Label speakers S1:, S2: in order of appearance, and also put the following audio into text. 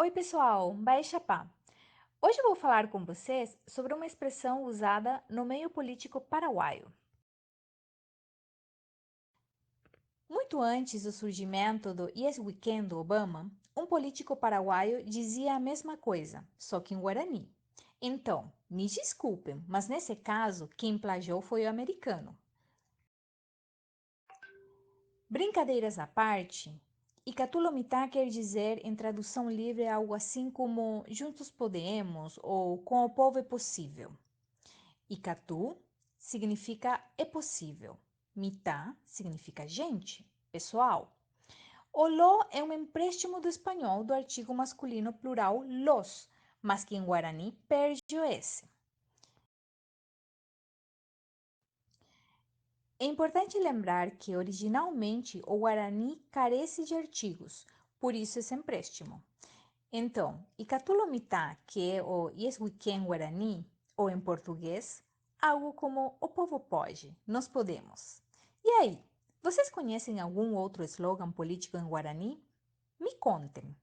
S1: Oi, pessoal, Baixa Pá. Hoje eu vou falar com vocês sobre uma expressão usada no meio político paraguaio. Muito antes do surgimento do Yes Weekend do Obama, um político paraguaio dizia a mesma coisa, só que em Guarani. Então, me desculpem, mas nesse caso, quem plagiou foi o americano. Brincadeiras à parte, Icatulomita quer dizer, em tradução livre, algo assim como Juntos Podemos ou Com o Povo é Possível. Icatu significa é possível. Mitá significa gente, pessoal. Olô é um empréstimo do espanhol do artigo masculino plural los, mas que em Guarani perde o S. É importante lembrar que originalmente o Guarani carece de artigos, por isso esse empréstimo. Então, Icatulomita, que é o Yeswiken Guarani, ou em português, algo como o povo pode, nós podemos. E aí, vocês conhecem algum outro slogan político em Guarani? Me contem.